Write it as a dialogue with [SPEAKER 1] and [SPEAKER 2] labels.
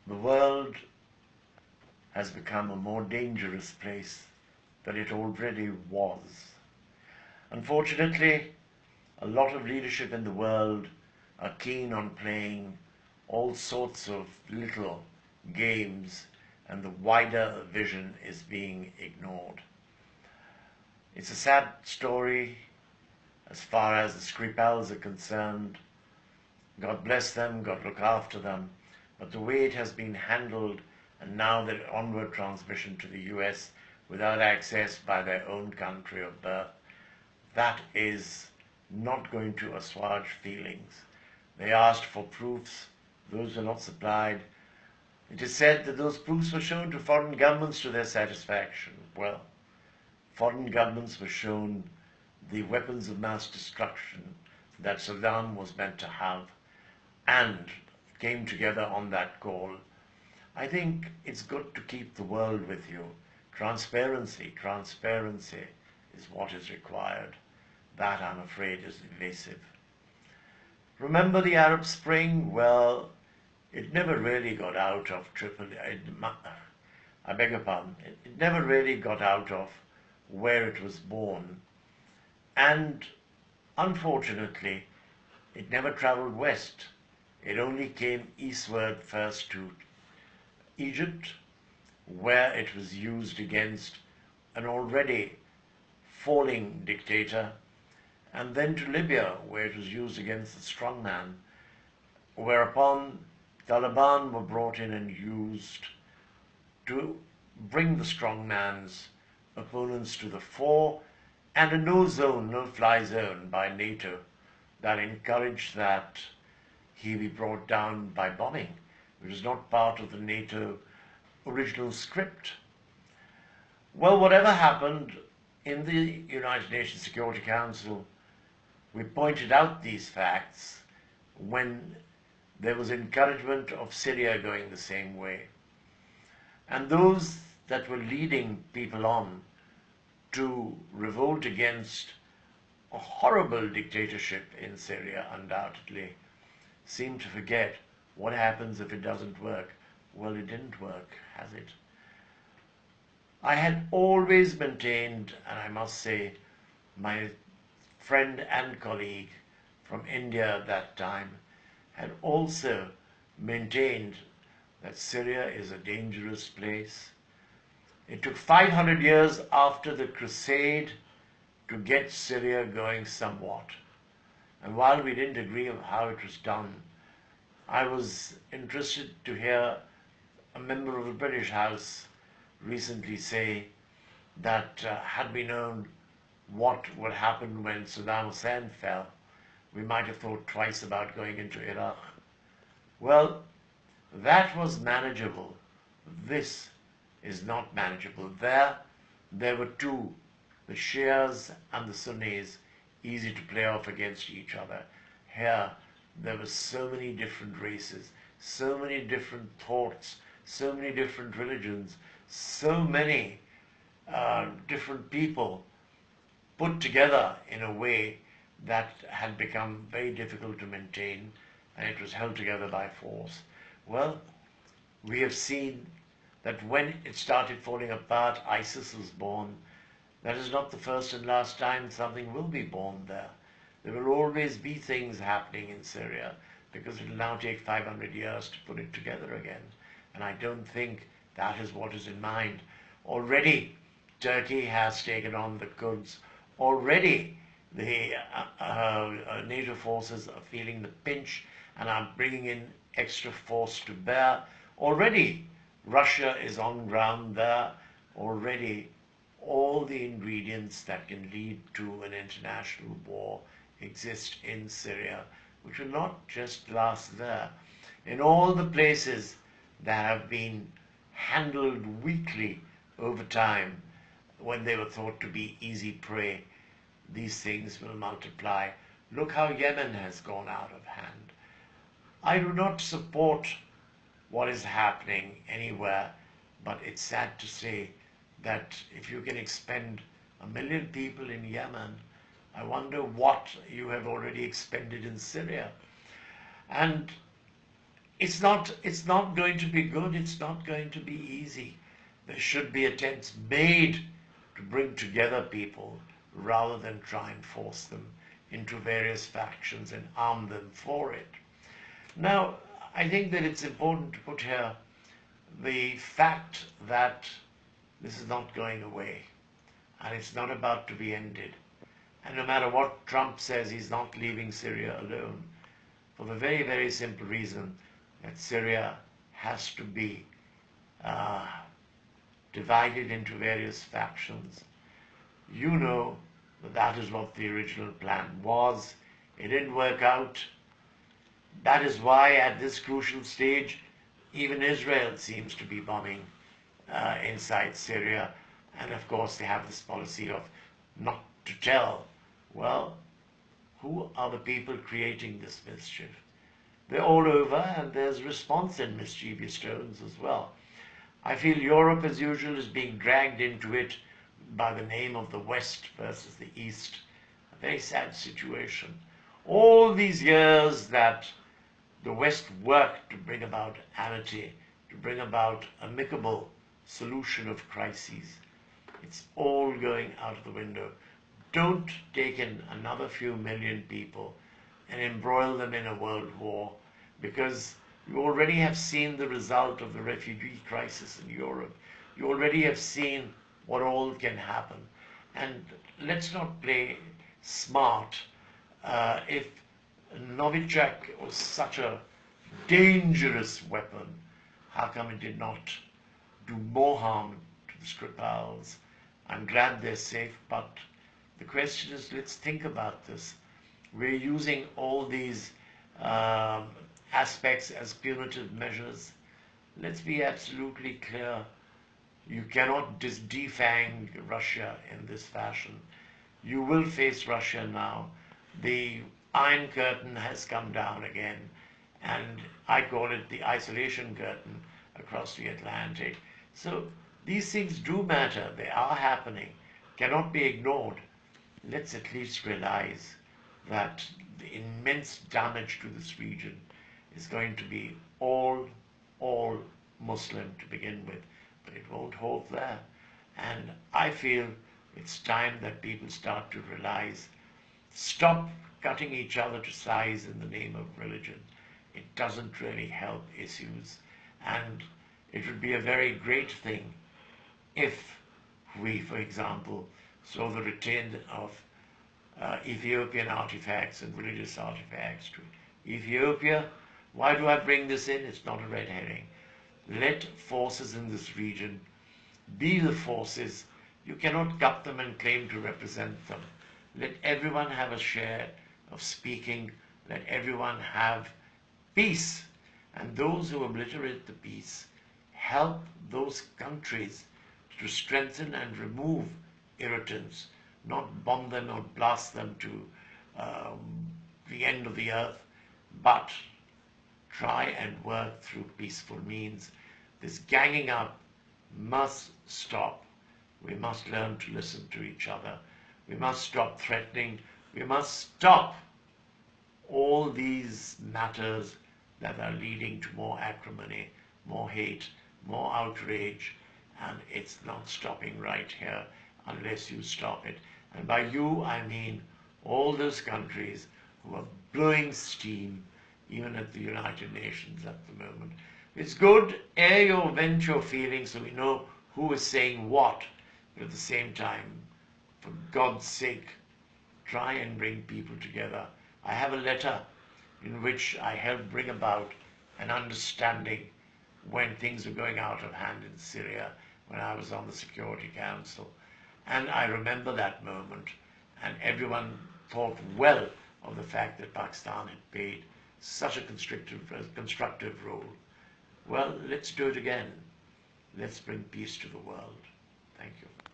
[SPEAKER 1] The world has become a more dangerous place than it already was. Unfortunately, a lot of leadership in the world are keen on playing all sorts of little games, and the wider vision is being ignored. It's a sad story as far as the Skripals are concerned. God bless them, God look after them. But the way it has been handled, and now their onward transmission to the US without access by their own country of birth, that is not going to assuage feelings. They asked for proofs, those were not supplied. It is said that those proofs were shown to foreign governments to their satisfaction. Well, foreign governments were shown the weapons of mass destruction that Saddam was meant to have and came together on that call. I think it's good to keep the world with you. Transparency is what is required. That, I'm afraid, is evasive. Remember the Arab Spring? Well, it never really got out of Tripoli. I beg your pardon. It never really got out of where it was born. And unfortunately, it never traveled west. It only came eastward first to Egypt, where it was used against an already falling dictator, and then to Libya, where it was used against the strongman, whereupon Taliban were brought in and used to bring the strongman's opponents to the fore, and a no-zone, no-fly zone by NATO that encouraged that he be brought down by bombing, which is not part of the NATO original script. Well, whatever happened in the United Nations Security Council, we pointed out these facts when there was encouragement of Syria going the same way. And those that were leading people on to revolt against a horrible dictatorship in Syria, undoubtedly, seem to forget what happens if it doesn't work. Well, it didn't work, has it? I had always maintained, and I must say, my friend and colleague from India at that time had also maintained that Syria is a dangerous place. It took 500 years after the crusade to get Syria going somewhat. And while we didn't agree on how it was done, I was interested to hear a member of the British House recently say that had we known what would happen when Saddam Hussein fell, we might have thought twice about going into Iraq. Well, that was manageable. This is not manageable. There were two, the Shias and the Sunnis, easy to play off against each other. Here, there were so many different races, so many different thoughts, so many different religions, so many different people put together in a way that had become very difficult to maintain, and it was held together by force. Well, we have seen that when it started falling apart, ISIS was born. That is not the first and last time something will be born there. There will always be things happening in Syria because it will now take 500 years to put it together again. And I don't think that is what is in mind. Already, Turkey has taken on the Kurds. Already, the NATO forces are feeling the pinch and are bringing in extra force to bear. Already, Russia is on ground there. Already, all the ingredients that can lead to an international war exist in Syria, which will not just last there. In all the places that have been handled weakly over time, when they were thought to be easy prey, these things will multiply. Look how Yemen has gone out of hand. I do not support what is happening anywhere, but it's sad to say that if you can expend 1 million people in Yemen, I wonder what you have already expended in Syria. And It's not going to be good. It's not going to be easy. There should be attempts made to bring together people rather than try and force them into various factions and arm them for it. Now, I think that it's important to put here the fact that this is not going away and it's not about to be ended. And no matter what Trump says, he's not leaving Syria alone for the very, very simple reason that Syria has to be uh, divided into various factions. You know that that is what the original plan was. It didn't work out. That is why at this crucial stage, even Israel seems to be bombing inside Syria. And of course, they have this policy of not to tell. Well, who are the people creating this mischief? They're all over, and there's response in mischievous tones as well. I feel Europe, as usual, is being dragged into it by the name of the West versus the East. A very sad situation. All these years that the West worked to bring about amity, to bring about amicable solution of crises, it's all going out of the window. Don't take in another few million people and embroil them in a world war, because you already have seen the result of the refugee crisis in Europe. You already have seen what all can happen. And let's not play smart. If Novichok was such a dangerous weapon, how come it did not do more harm to the Skripals? I'm glad they're safe, but the question is, let's think about this. We're using all these aspects as punitive measures. Let's be absolutely clear. You cannot defang Russia in this fashion. You will face Russia now. The Iron Curtain has come down again, and I call it the isolation curtain across the Atlantic. So these things do matter. They are happening, cannot be ignored. Let's at least realize that the immense damage to this region is going to be all Muslim to begin with, but it won't hold there. And I feel it's time that people start to realize, stop cutting each other to size in the name of religion. It doesn't really help issues. And it would be a very great thing if we, for example, saw the return of Ethiopian artifacts and religious artifacts to Ethiopia. Why do I bring this in? It's not a red herring. Let forces in this region be the forces. You cannot gut them and claim to represent them. Let everyone have a share of speaking. Let everyone have peace. And those who obliterate the peace help those countries to strengthen and remove irritants, not bomb them or blast them to the end of the earth, but try and work through peaceful means. This ganging up must stop. We must learn to listen to each other. We must stop threatening. We must stop all these matters that are leading to more acrimony, more hate, more outrage, and it's not stopping right here unless you stop it. And by you, I mean all those countries who are blowing steam, even at the United Nations at the moment. It's good, air your, vent your feelings so we know who is saying what, but at the same time, for God's sake, try and bring people together. I have a letter in which I helped bring about an understanding when things were going out of hand in Syria, when I was on the Security Council. And I remember that moment, and everyone thought well of the fact that Pakistan had played such a constructive role. Well, let's do it again. Let's bring peace to the world. Thank you.